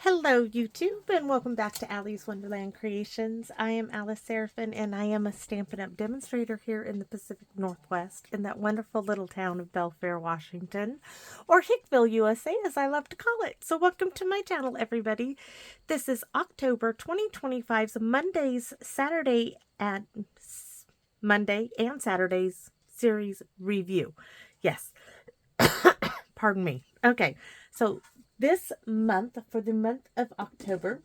Hello YouTube and welcome back to Allie's Wonderland Creations. I am Alice Seraphin and I am a Stampin' Up! Demonstrator here in the Pacific Northwest in that wonderful little town of Belfair, Washington, or Hickville, USA as I love to call it. So welcome to my channel everybody. This is October 2025's Monday and Saturday's series review. Yes, pardon me. Okay, so this month, for the month of October,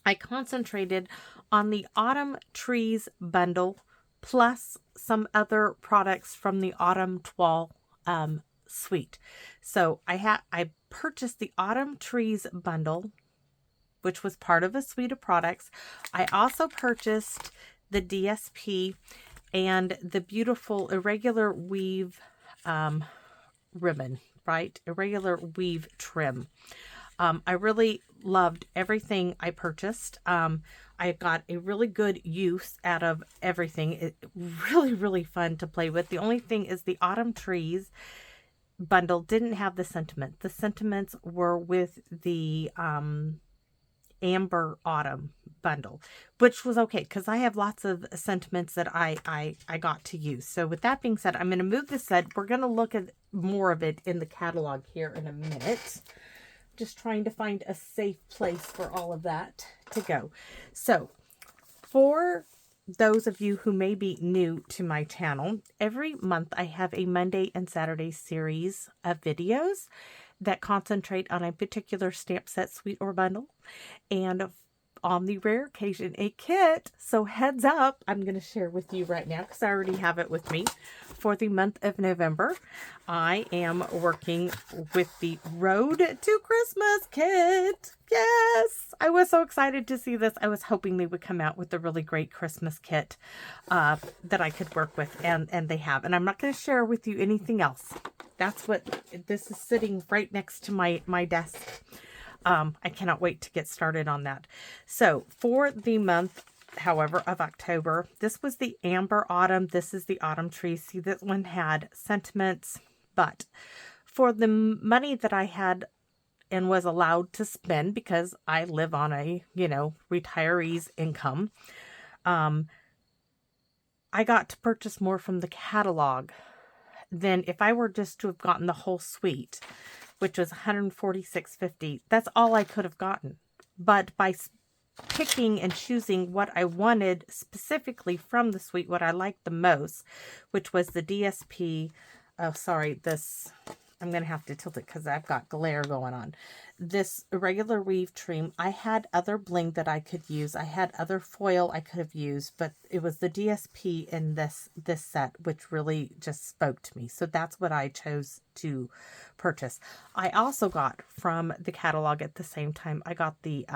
I concentrated on the Autumn Trees bundle plus some other products from the Autumn Toile suite. So I purchased the Autumn Trees bundle, which was part of a suite of products. I also purchased the DSP and the beautiful irregular weave ribbon. Right? Irregular weave trim. I really loved everything I purchased. I got a really good use out of everything. It really fun to play with. The only thing is the Autumn Trees bundle didn't have the sentiment. The sentiments were with the Amber Autumn bundle, which was okay because I have lots of sentiments that I got to use. So with that being said, I'm going to move this set. We're going to look at more of it in the catalog here in a minute. Just trying to find a safe place for all of that to go. So for those of you who may be new to my channel, every month I have a Monday and Saturday series of videos that concentrate on a particular stamp set, suite, or bundle, and on the rare occasion a kit. So heads up, I'm going to share with you right now because I already have it with me. For the month of November, I am working with the Road to Christmas kit. Yes, I was so excited to see this. I was hoping they would come out with a really great Christmas kit that I could work with, and they have. And I'm not going to share with you anything else. That's what this is, sitting right next to my desk. I cannot wait to get started on that. So for the month, however, of October, this was the Amber Autumn. This is the Autumn Trees. See, this one had sentiments, but for the money that I had and was allowed to spend, because I live on a, retiree's income, I got to purchase more from the catalog than if I were just to have gotten the whole suite, which was $146.50. That's all I could have gotten. But by picking and choosing what I wanted specifically from the suite, what I liked the most, which was the DSP. Oh, sorry, this, I'm going to have to tilt it because I've got glare going on. This irregular weave trim, I had other bling that I could use. I had other foil I could have used, but it was the DSP in this set which really just spoke to me. So that's what I chose to purchase. I also got from the catalog at the same time, I got the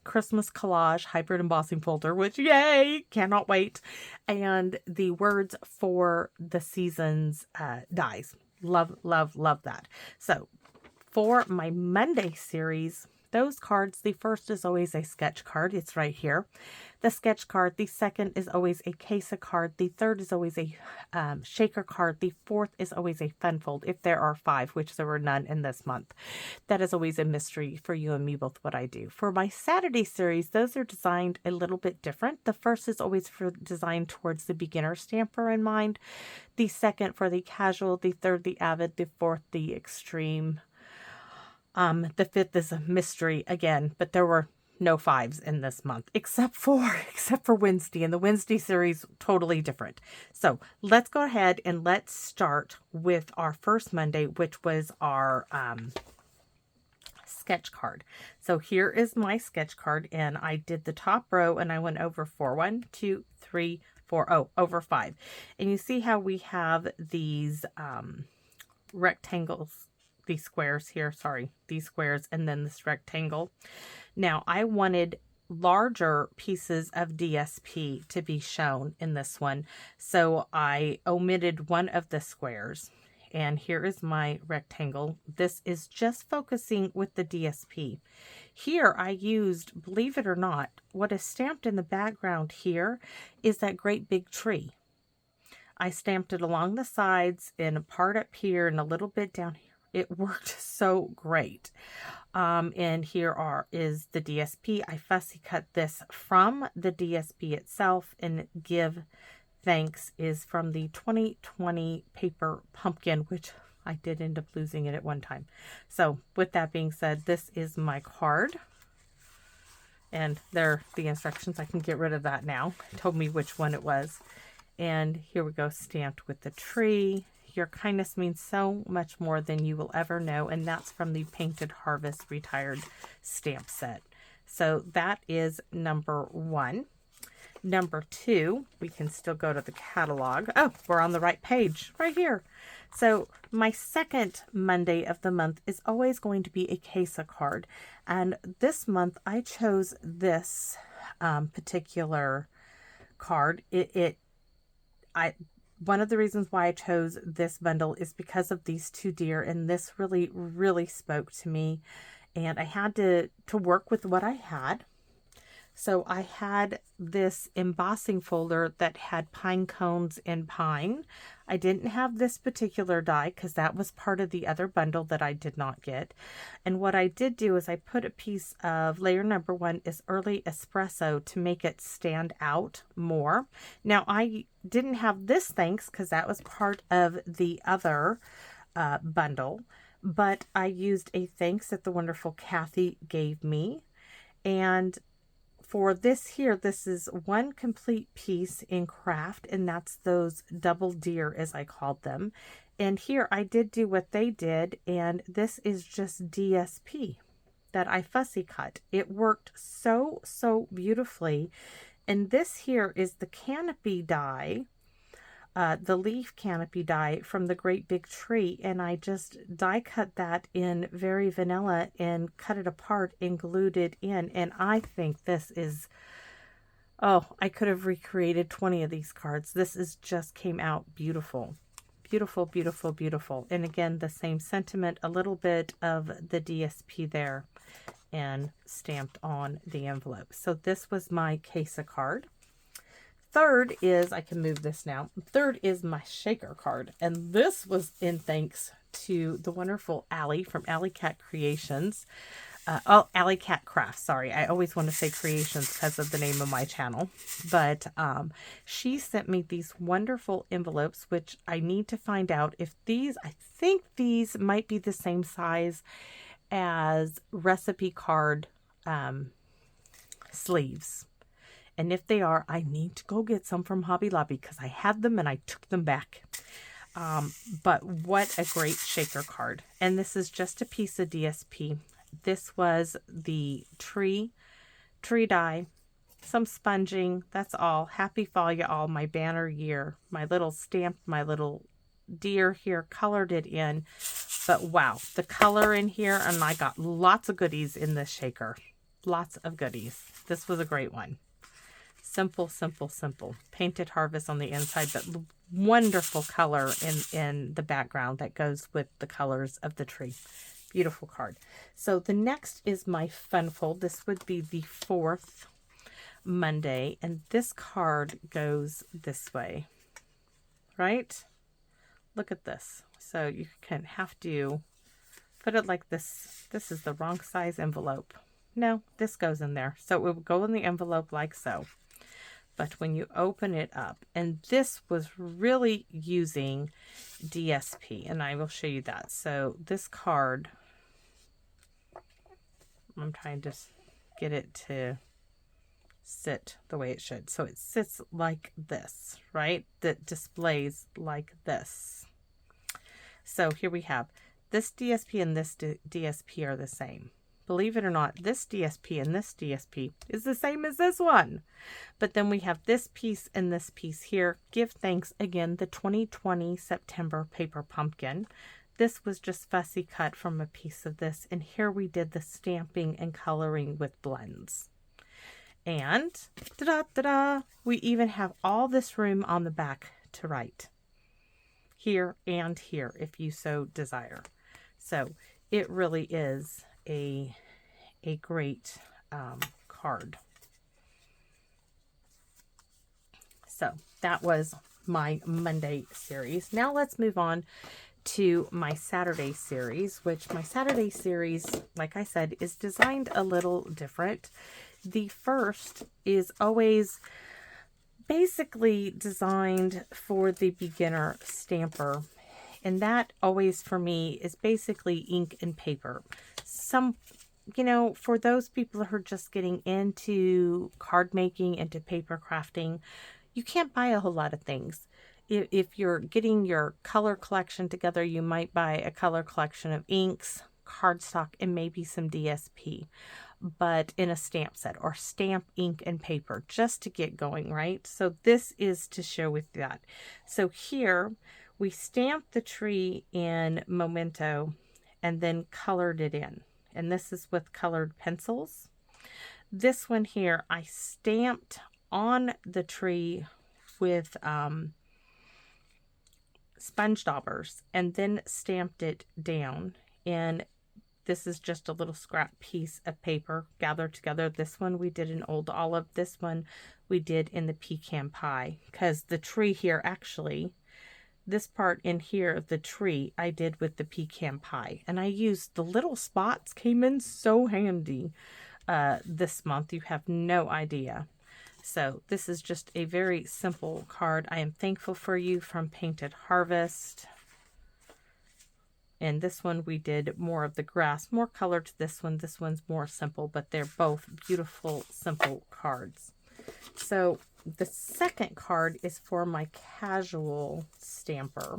Christmas collage hybrid embossing folder, which yay, cannot wait, and the words for the seasons dies. Love that. So for my Monday series, those cards, the first is always a sketch card. It's right here. The sketch card. The second is always a case of card. The third is always a shaker card. The fourth is always a fun fold, if there are 5, which there were none in this month. That is always a mystery for you and me both what I do. For my Saturday series, those are designed a little bit different. The first is always designed towards the beginner stamper in mind. The second for the casual. The third, the avid. The fourth, the extreme. The fifth is a mystery again, but there were no 5s in this month, except for Wednesday, and the Wednesday series totally different. So let's go ahead and let's start with our first Monday, which was our sketch card. So here is my sketch card, and I did the top row and I went over 4. 1, 2, 3, 4. Oh, over 5. And you see how we have these rectangles, these squares here, sorry, these squares, and then this rectangle. Now I wanted larger pieces of DSP to be shown in this one, so I omitted one of the squares, and here is my rectangle. This is just focusing with the DSP. Here I used, believe it or not, what is stamped in the background here is that great big tree. I stamped it along the sides and a part up here and a little bit down here. It worked so great. And is the DSP. I fussy cut this from the DSP itself, and Give Thanks is from the 2020 paper pumpkin, which I did end up losing it at one time. So with that being said, this is my card. And there are the instructions. I can get rid of that now. It told me which one it was. And here we go, stamped with the tree. Your kindness means so much more than you will ever know. And that's from the Painted Harvest Retired stamp set. So that is number 1. Number 2, we can still go to the catalog. Oh, we're on the right page right here. So my second Monday of the month is always going to be a Casa card. And this month I chose this particular card. One of the reasons why I chose this bundle is because of these 2 deer, and this really, really spoke to me. And I had to work with what I had. So I had this embossing folder that had pine cones in pine. I didn't have this particular die because that was part of the other bundle that I did not get. And what I did do is I put a piece of layer number 1 is early espresso to make it stand out more. Now I didn't have this thanks because that was part of the other bundle, but I used a thanks that the wonderful Kathy gave me. And for this here, this is one complete piece in craft, and that's those double deer, as I called them. And here I did do what they did, and this is just DSP that I fussy cut. It worked so, so beautifully. And this here is the canopy die, the leaf canopy die from the Great Big Tree, and I just die cut that in very vanilla and cut it apart and glued it in. And I think this is, oh, I could have recreated 20 of these cards. This is just came out beautiful. Beautiful, beautiful, beautiful. And again, the same sentiment, a little bit of the DSP there and stamped on the envelope. So this was my Casa card. Third is, I can move this now. Third is my shaker card. And this was in thanks to the wonderful Allie from Alley Cat Creations. Alley Cat Crafts, sorry. I always want to say Creations because of the name of my channel. But she sent me these wonderful envelopes, which I need to find out if these, I think these might be the same size as recipe card sleeves. And if they are, I need to go get some from Hobby Lobby because I had them and I took them back. But what a great shaker card. And this is just a piece of DSP. This was the tree die, some sponging. That's all. Happy fall, you all. My banner year. My little stamp, my little deer here, colored it in. But wow, the color in here. And I got lots of goodies in this shaker. Lots of goodies. This was a great one. Simple, simple, simple. Painted Harvest on the inside, but wonderful color in the background that goes with the colors of the tree. Beautiful card. So the next is my fun fold. This would be the 4th Monday, and this card goes this way, right? Look at this. So you can have to put it like this. This is the wrong size envelope. No, this goes in there. So it will go in the envelope like so. But when you open it up, and this was really using DSP, and I will show you that. So this card, I'm trying to get it to sit the way it should. So it sits like this, right? That displays like this. So here we have this DSP and this DSP are the same. Believe it or not, this DSP and this DSP is the same as this one. But then we have this piece and this piece here. Give Thanks, again, the 2020 September paper pumpkin. This was just fussy cut from a piece of this. And here we did the stamping and coloring with blends. And ta-da-ta-da, we even have all this room on the back to write. Here and here, if you so desire. So it really is a great card. So that was my Monday series. Now let's move on to my Saturday series, which my Saturday series, like I said, is designed a little different. The first is always basically designed for the beginner stamper. And that always for me is basically ink and paper. For those people who are just getting into card making, into paper crafting, you can't buy a whole lot of things. If you're getting your color collection together, you might buy a color collection of inks, cardstock, and maybe some DSP, but in a stamp set, or stamp, ink, and paper, just to get going, right? So this is to show with that. So here we stamped the tree in Memento and then colored it in. And this is with colored pencils. This one here, I stamped on the tree with sponge daubers and then stamped it down. And this is just a little scrap piece of paper gathered together. This one we did in Old Olive. This one we did in the pecan pie, because the tree here, actually, this part in here of the tree I did with the pecan pie, and I used the little spots. Came in so handy this month, you have no idea. So this is just a very simple card. I am thankful for you from Painted Harvest. And this one we did more of the grass, more color to this one. This one's more simple, but they're both beautiful, simple cards. So the second card is for my casual stamper.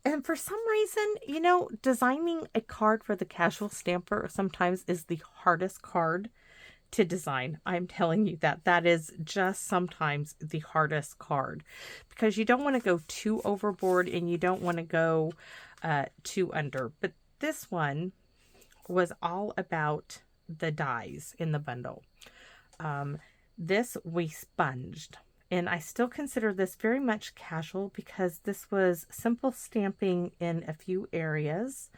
And for some reason, designing a card for the casual stamper sometimes is the hardest card to design. I'm telling you that is just sometimes the hardest card, because you don't want to go too overboard and you don't want to go too under. But this one was all about the dies in the bundle. This we sponged, and I still consider this very much casual, because this was simple stamping in a few areas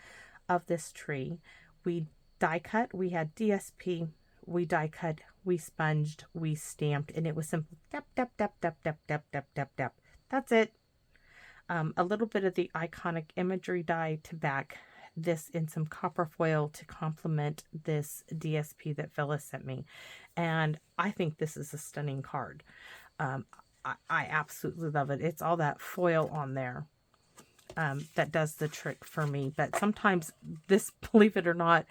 of this tree. We die cut, we had DSP, we die cut, we sponged, we stamped, and it was simple. Dap, dap, dap, dap, dap, dap, dap, dap, dap. That's it. A little bit of the iconic imagery die to back this in some copper foil to complement this DSP that Phyllis sent me. And I think this is a stunning card. I absolutely love it. It's all that foil on there that does the trick for me. But sometimes this, believe it or not,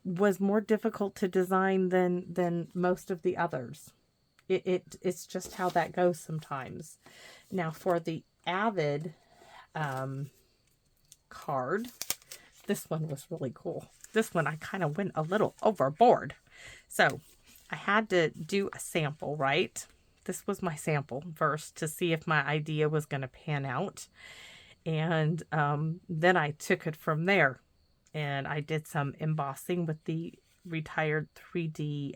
was more difficult to design than most of the others. It's just how that goes sometimes. Now for the Avid card, this one was really cool. This one I kind of went a little overboard. So I had to do a sample, right? This was my sample first to see if my idea was going to pan out. And then I took it from there. And I did some embossing with the retired 3D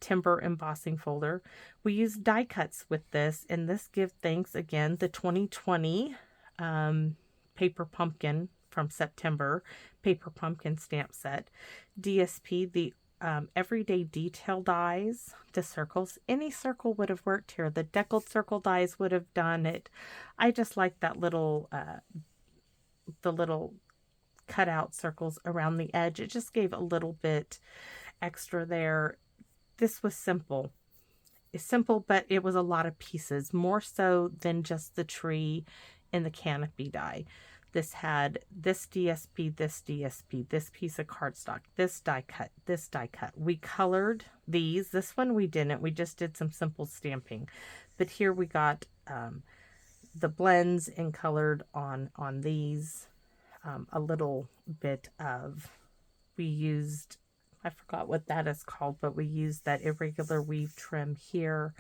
timber embossing folder. We used die cuts with this, and this Give Thanks again, the 2020 paper pumpkin from September paper pumpkin stamp set, DSP, the everyday detail dies, the circles. Any circle would have worked here. The deckled circle dies would have done it. I just like that little the little cutout circles around the edge. It just gave a little bit extra there. This was simple. It's simple, but it was a lot of pieces, more so than just the tree and the canopy die. This had this DSP, this DSP, this piece of cardstock, this die cut, this die cut. We colored these. This one we didn't. We just did some simple stamping. But here we got the blends and colored on these. A little bit of, we used, I forgot what that is called, but we used that irregular weave trim here.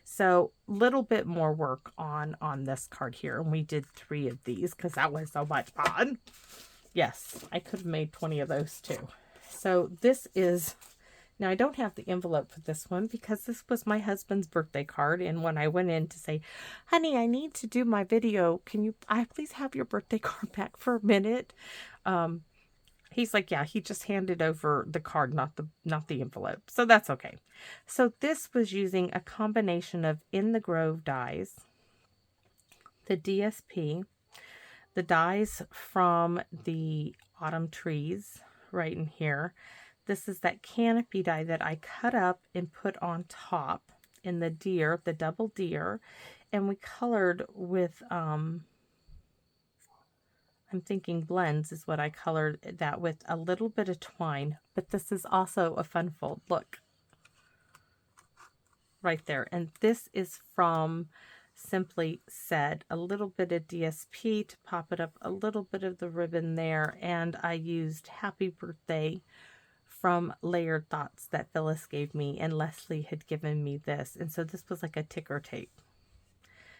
So little bit more work on this card here. And we did 3 of these because that was so much fun. Yes, I could have made 20 of those too. So this is, now I don't have the envelope for this one because this was my husband's birthday card. And when I went in to say, honey, I need to do my video, can I please have your birthday card back for a minute? He's like, yeah, he just handed over the card, not the envelope. So that's okay. So this was using a combination of In the Grove dies, the DSP, the dies from the autumn trees right in here. This is that canopy die that I cut up and put on top in the deer, the double deer, and we colored with I'm thinking blends is what I colored that with, a little bit of twine, but this is also a fun fold. Look right there. And this is from Simply Said, a little bit of DSP to pop it up, a little bit of the ribbon there, and I used Happy Birthday from Layered Thoughts that Phyllis gave me, and Leslie had given me this, and so this was like a ticker tape.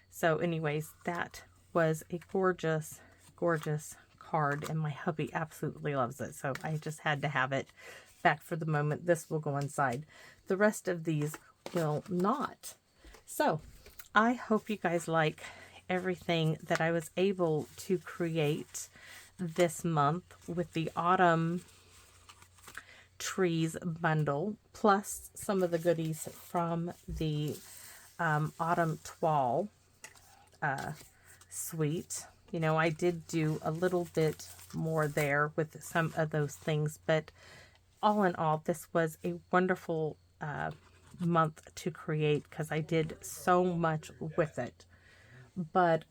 So anyways, that was a gorgeous, gorgeous card, and my hubby absolutely loves it, so I just had to have it back for the moment. This will go inside. The rest of these will not. So I hope you guys like everything that I was able to create this month with the autumn trees bundle, plus some of the goodies from the autumn toile suite. You know, I did do a little bit more there with some of those things, but all in all, this was a wonderful month to create because I did so much with it. But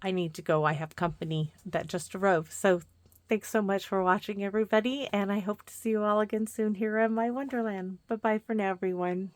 I need to go. I have company that just arrived. So thanks so much for watching, everybody, and I hope to see you all again soon here in my Wonderland. Bye-bye for now, everyone.